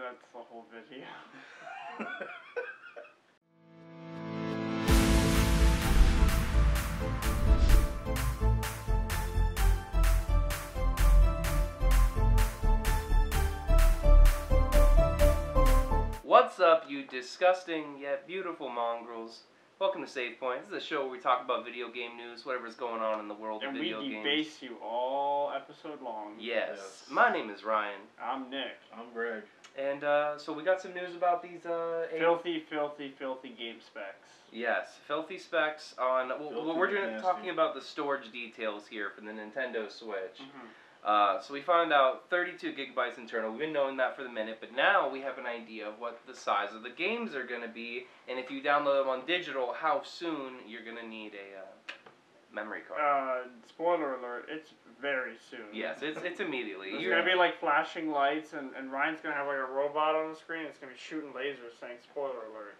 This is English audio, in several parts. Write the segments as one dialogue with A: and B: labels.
A: that's the whole video.
B: What's up, you disgusting yet beautiful mongrels? Welcome to Savepoint. This is a show where we talk about video game news, whatever's going on in the world of video games.
A: And we debase you all episode long.
B: Yes. My name is Ryan.
A: I'm Nick.
C: I'm Greg.
B: And so we got some news about these
A: filthy game specs.
B: Yes, filthy specs on. Well, we're talking about the storage details here for the Nintendo Switch.
A: Mm-hmm.
B: So we found out 32 gigabytes internal. We've been knowing that for the minute, but now we have an idea of what the size of the games are going to be, and if you download them on digital, how soon you're going to need a memory card.
A: Spoiler alert, it's very soon.
B: Yes, it's immediately.
A: It's going to be like flashing lights, and Ryan's going to have like a robot on the screen. It's going to be shooting lasers saying spoiler alert.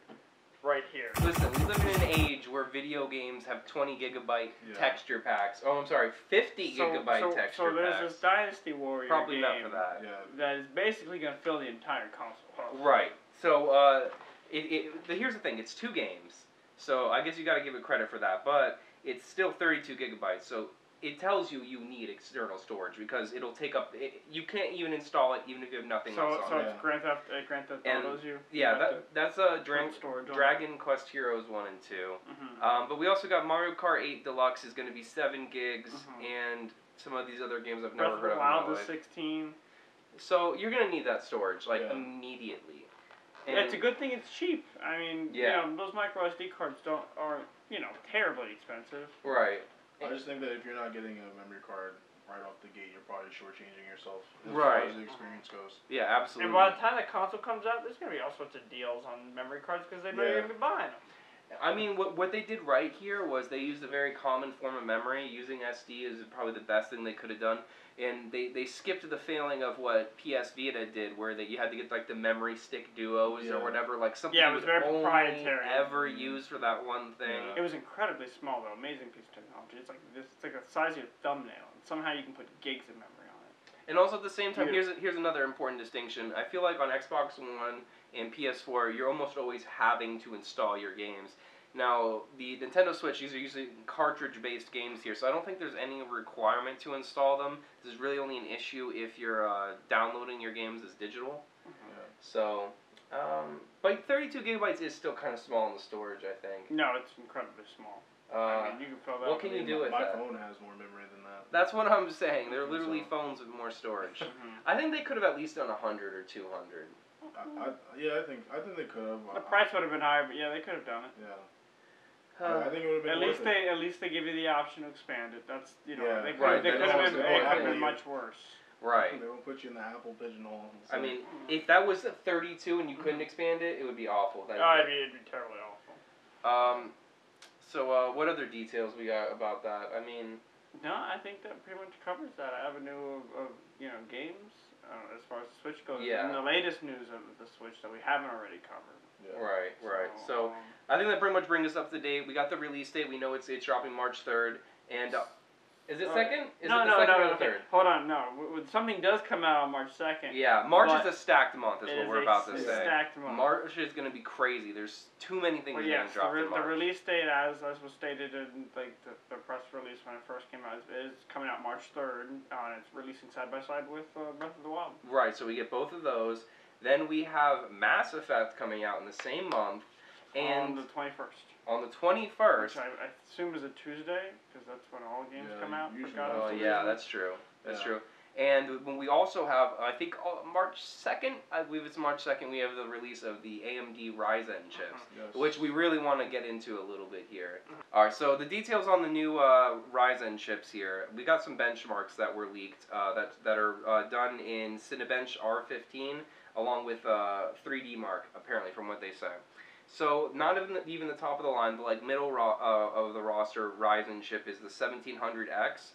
A: Right here.
B: Listen, we live in an age where video games have 20 gigabyte texture packs. Oh, I'm sorry, 50 gigabyte texture packs. So there's
A: this Dynasty Warrior
B: Probably
A: game
B: not for that.
A: That is basically going to fill the entire console.
B: Right. So, here's the thing. It's 2 games. So, I guess you got to give it credit for that. But it's still 32 gigabytes. So, it tells you need external storage because it'll take up. You can't even install it even if you have nothing else on it.
A: So it's Grand Theft Auto's you?
B: Yeah, that's Dragon Quest Heroes 1 and 2.
A: Mm-hmm.
B: But we also got Mario Kart 8 Deluxe is going to be 7 gigs, and some of these other games I've never heard of.
A: Breath of the Wild is 16.
B: So you're going to need that storage immediately. And
A: it's a good thing it's cheap. I mean, you know, those micro SD cards aren't terribly expensive.
B: Right.
C: I just think that if you're not getting a memory card right off the gate, you're probably shortchanging yourself as
B: far
C: as the experience goes.
B: Yeah, absolutely.
A: And by the time the console comes out, there's going to be all sorts of deals on memory cards because they know you're going to be buying them.
B: I mean, what they did right here was they used a very common form of memory. Using SD is probably the best thing they could have done. And they skipped the failing of what PS Vita did, where you had to get like the memory stick duos or whatever, like something
A: it was very proprietary.
B: Ever used for that one thing.
A: It was incredibly small though, amazing piece of technology. It's like the size of your thumbnail, and somehow you can put gigs of memory on it.
B: And also at the same time, here's another important distinction. I feel like on Xbox One and PS4, you're almost always having to install your games. Now, the Nintendo Switch, these are usually cartridge-based games here, so I don't think there's any requirement to install them. This is really only an issue if you're downloading your games as digital. So, but 32 gigabytes is still kind of small in the storage, I think.
A: No, it's incredibly small. I mean, you can fill that.
B: What can you do with that?
C: My phone has more memory than that.
B: That's what I'm saying. They're literally phones with more storage. I think they could have at least done 100 or 200.
C: I think they could have.
A: The price would have been higher, but yeah, they could have done it.
C: Yeah. I think it would have been
A: at least they give you the option to expand it. That's they could have been much worse.
B: Right.
C: They won't put you in the Apple pigeonhole.
B: I mean, if that was a 32 and you couldn't expand it, it would be awful.
A: It'd be terribly awful.
B: So what other details we got about that? I mean,
A: no, I think that pretty much covers that avenue of games as far as the Switch goes.
B: Yeah.
A: And the latest news of the Switch that we haven't already covered.
B: Yeah. Right. So I think that pretty much brings us up to date. We got the release date. We know it's dropping March 3rd. And is it second?
A: No. Hold on, no. Something does come out on March 2nd.
B: Yeah, March is a stacked month, is what we're about to say.
A: Stacked month.
B: March is going to be crazy. There's too many things getting dropped in March.
A: The release date, as was stated in the press release when it first came out, is coming out March 3rd, and it's releasing side by side with Breath of the Wild.
B: Right, so we get both of those. Then we have Mass Effect coming out in the same month. And
A: on the 21st.
B: On the 21st.
A: Which I assume is a Tuesday, because that's when all games come out.
B: Oh, yeah, that's true. That's true. And when we also have, I think March 2nd, I believe it's March 2nd, we have the release of the AMD Ryzen chips, which we really want to get into a little bit here. Alright, so the details on the new Ryzen chips here. We got some benchmarks that were leaked that are done in Cinebench R15, along with 3D Mark, apparently, from what they say. So, not even the top of the line, but middle of the roster Ryzen chip is the 1700X.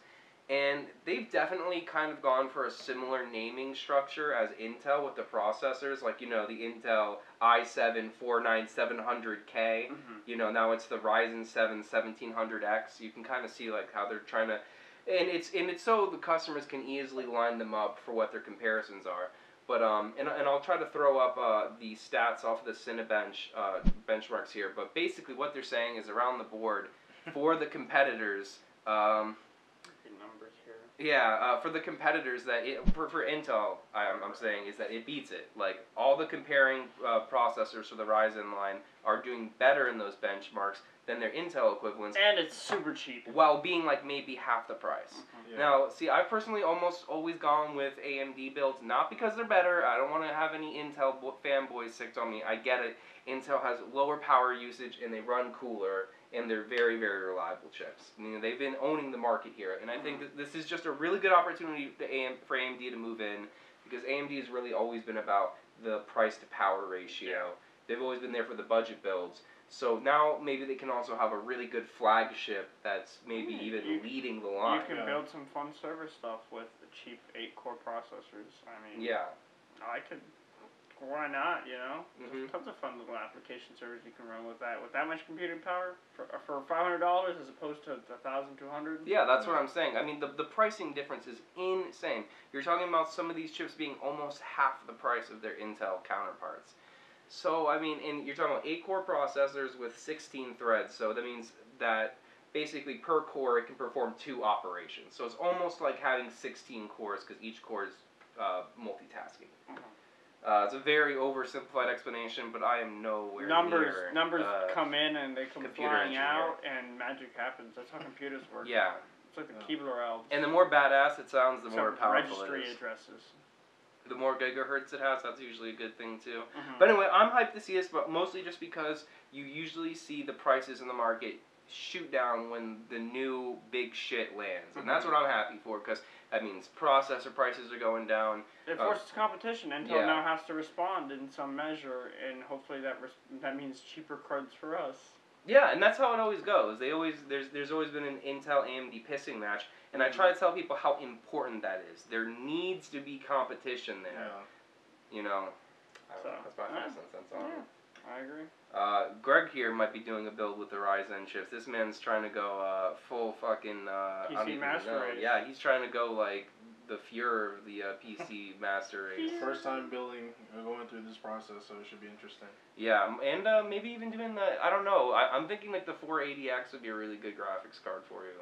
B: And they've definitely kind of gone for a similar naming structure as Intel with the processors. Like, the Intel i7-4700K. Now it's the Ryzen 7 1700X. You can kind of see, how they're trying to... And it's so the customers can easily line them up for what their comparisons are. But and I'll try to throw up the stats off the Cinebench benchmarks here. But basically, what they're saying is around the board for the competitors.
A: Numbers here.
B: Yeah, for the competitors that for Intel, I'm saying is that it beats it. Like all the comparing processors for the Ryzen line are doing better in those benchmarks than their Intel equivalents.
A: And it's super cheap.
B: While being like maybe half the price.
C: Yeah.
B: Now, see, I've personally almost always gone with AMD builds, not because they're better. I don't want to have any Intel fanboys sick on me. I get it. Intel has lower power usage and they run cooler, and they're very, very reliable chips. You know, they've been owning the market here, and I think that this is just a really good opportunity for AMD to move in, because AMD has really always been about the price to power ratio.
A: Yeah.
B: They've always been there for the budget builds. So now maybe they can also have a really good flagship that's maybe even leading the line.
A: You can build some fun server stuff with the cheap 8-core processors. I mean,
B: yeah.
A: I could. Why not? You know,
B: Mm-hmm.
A: there's tons of fun little application servers you can run with that. With that much computing power for $500 as opposed to $1,200.
B: Yeah, that's what I'm saying. I mean, the pricing difference is insane. You're talking about some of these chips being almost half the price of their Intel counterparts. So, I mean, and you're talking about 8-core processors with 16 threads, so that means that basically per core it can perform 2 operations. So it's almost like having 16 cores because each core is multitasking. It's a very oversimplified explanation, but I am nowhere near...
A: Numbers come in and they come flying
B: engineer.
A: out and magic happens. That's how computers work.
B: Yeah.
A: It's like the Keebler elves.
B: And the more badass it sounds, the more
A: Some
B: powerful it
A: registry
B: is.
A: addresses.
B: The more gigahertz it has, that's usually a good thing too.
A: Mm-hmm.
B: But anyway, I'm hyped to see this, but mostly just because you usually see the prices in the market shoot down when the new big shit lands. And that's what I'm happy for, because that means processor prices are going down.
A: It forces competition. Intel now has to respond in some measure, and hopefully that means cheaper cards for us.
B: Yeah, and that's how it always goes. There's always been an Intel AMD pissing match, and I try to tell people how important that is. There needs to be competition there.
C: Yeah.
B: You know, I don't know, that's my 5 cents on it.
A: I agree.
B: Greg here might be doing a build with the Ryzen chips. This man's trying to go full fucking
A: PC master race.
B: Yeah, he's trying to go like the Fuhrer of the PC master race.
C: First time going through this process, so it should be interesting.
B: Yeah, and maybe even doing the, I don't know, I'm thinking like the 480X would be a really good graphics card for you.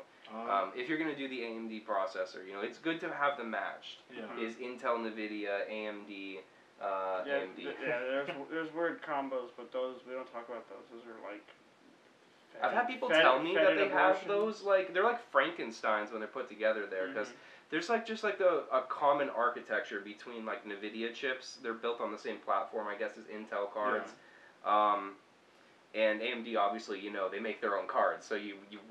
B: If you're going to do the AMD processor, you know, it's good to have them matched.
C: Yeah.
B: Is Intel, NVIDIA, AMD, AMD.
A: Yeah, there's weird combos, but those, we don't talk about those. Those are like...
B: I've had people tell me that they have those, like, they're like Frankensteins when they're put together there, because there's like just like a common architecture between like NVIDIA chips. They're built on the same platform, I guess, as Intel cards. Yeah. And AMD, obviously, you know, they make their own cards, so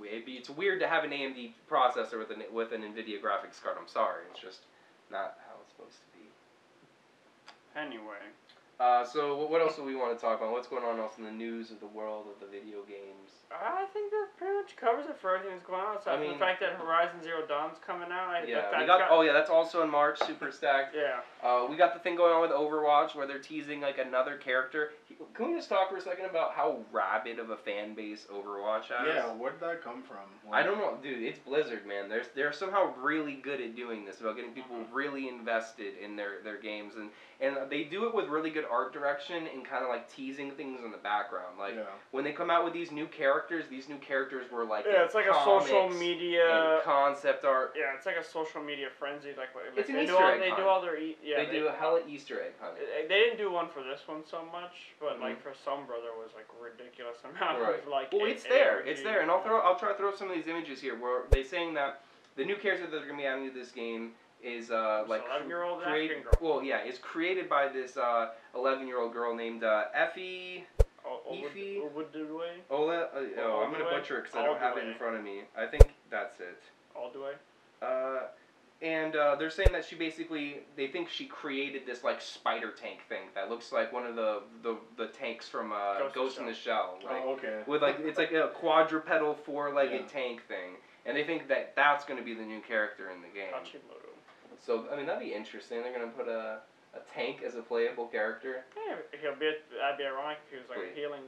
B: it's weird to have an AMD processor with an NVIDIA graphics card. I'm sorry, it's just not how it's supposed to be.
A: Anyway.
B: So what else do we want to talk about? What's going on else in the news of the world of the video games?
A: I think that pretty much covers it for everything that's going on. So I mean, the fact that Horizon Zero Dawn's coming out.
B: That's also in March, super stacked.
A: Yeah.
B: We got the thing going on with Overwatch where they're teasing like another character. Can we just talk for a second about how rabid of a fan base Overwatch has?
C: Yeah, where did that come from?
B: I don't know, dude. It's Blizzard, man. They're somehow really good at doing this, about getting people really invested in their games, and they do it with really good art direction and kind of like teasing things in the background. Like when they come out with these new characters were like
A: it's like a social media
B: concept art.
A: Yeah, it's like a social media frenzy. Like
B: it's an Easter egg hunt.
A: They do all their
B: they do a hella Easter egg hunt.
A: They didn't do one for this one so much, but like for Sombra there was like ridiculous amount of like.
B: Well, it's there, and I'll try to throw up some of these images here where they're saying that the new character that they're gonna be adding to this game is like
A: 11-year-old
B: African girl. Well, yeah, it's created by this 11-year-old girl named Effie.
A: Ola,
B: I'm gonna butcher it because I don't have it in front of me. I think that's it. And they're saying that they think she created this like spider tank thing that looks like one of the tanks from Ghost in the Shell. Like, with like it's like a quadrupedal 4-legged tank thing, and they think that that's going to be the new character in the game. So I mean that'd be interesting. They're going to put a tank as a playable character.
A: Yeah, that'd be ironic if he was like a healing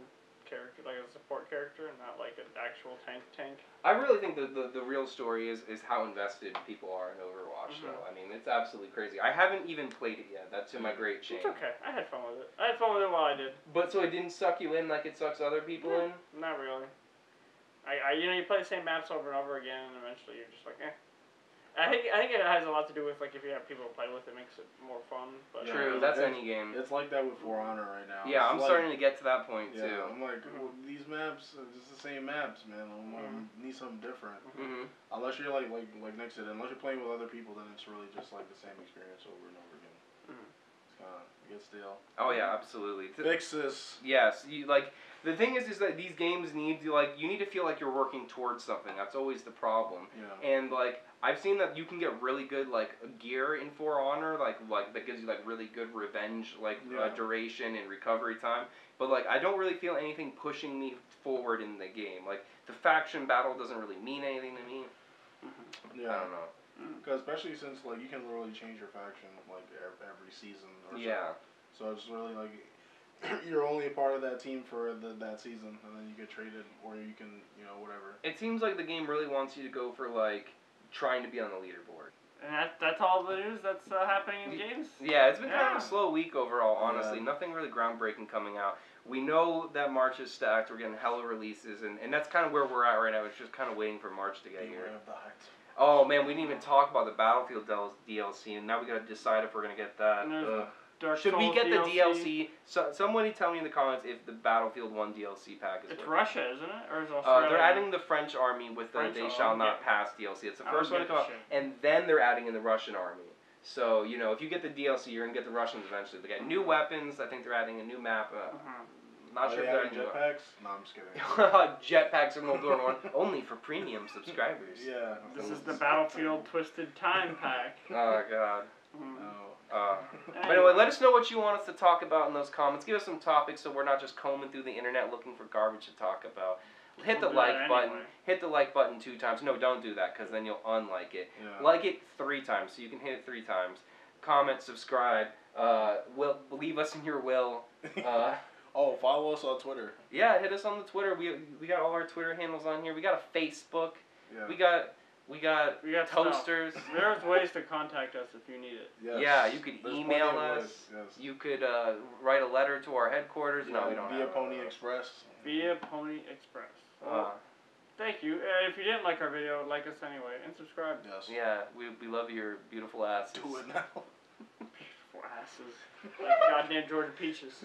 A: character, like a support character, and not like an actual tank.
B: I really think the real story is how invested people are in Overwatch, though. I mean, it's absolutely crazy. I haven't even played it yet. That's to my great shame.
A: It's okay. I had fun with it. I had fun with it while I did.
B: But so it didn't suck you in like it sucks other people in?
A: Not really. You play the same maps over and over again, and eventually you're just like, eh. I think it has a lot to do with like if you have people to play with, it makes it more fun. But
B: True, that's any game.
C: It's like that with For Honor right now.
B: Yeah, I'm
C: like,
B: starting to get to that point too.
C: I'm like, well, these maps, it's the same maps, man. I need something different. Unless you're like next to it, unless you're playing with other people, then it's really just like the same experience over and over again. It's kind of gets stale.
B: Oh yeah, absolutely.
C: Fix this.
B: Yes, the thing is that these games need to you need to feel like you're working towards something. That's always the problem.
C: Yeah.
B: And I've seen that you can get really good gear in For Honor, like that gives you really good revenge duration and recovery time. But I don't really feel anything pushing me forward in the game. The faction battle doesn't really mean anything to me.
C: Yeah.
B: I don't know.
C: Because especially since you can literally change your faction every season or so.
B: Yeah.
C: So it's really you're only a part of that team for that season, and then you get traded, or you can whatever.
B: It seems like the game really wants you to go for trying to be on the leaderboard.
A: And that's all the news that's happening in games?
B: Yeah, it's been kind of a slow week overall, honestly. Yeah. Nothing really groundbreaking coming out. We know that March is stacked. We're getting hella releases, and that's kind of where we're at right now. It's just kind of waiting for March to get here. Oh, man, we didn't even talk about the Battlefield DLC, and now we got to decide if we're going to get that. Should we get the DLC? So, somebody tell me in the comments if the Battlefield 1 DLC pack is
A: It's Russia, isn't it? Or is Australia?
B: They're adding the French army with the They Shall Not Pass DLC. It's the first one to come out. And then they're adding in the Russian army. So, if you get the DLC, you're going to get the Russians eventually. They got new weapons. I think they're adding a new map. Not sure if they're adding
C: jetpacks. No, I'm just kidding.
B: Jetpacks in World War 1. Only for premium subscribers.
C: Yeah.
A: This is the Battlefield Twisted Time pack.
B: Oh, God.
C: No.
B: But anyway, let us know what you want us to talk about in those comments. Give us some topics so we're not just combing through the internet looking for garbage to talk about. Hit the like button. Hit the like button 2 times. No, don't do that because then you'll unlike it.
C: Yeah.
B: Like it 3 times so you can hit it 3 times. Comment, subscribe. Leave us in your will.
C: Follow us on Twitter.
B: Yeah, hit us on the Twitter. We got all our Twitter handles on here. We got a Facebook.
C: Yeah.
B: We got toasters.
A: Stuff. There's ways to contact us if you need it.
B: Yes. Yeah, you could email us.
C: Yes.
B: You could write a letter to our headquarters.
C: Yeah,
B: no, we don't
C: via
B: have
C: Pony Express.
A: Via Pony Express. Thank you. If you didn't like our video, like us anyway and subscribe.
C: Yes.
B: Yeah, we love your beautiful asses.
C: Do it now.
A: Beautiful asses. Like goddamn Georgia Peaches.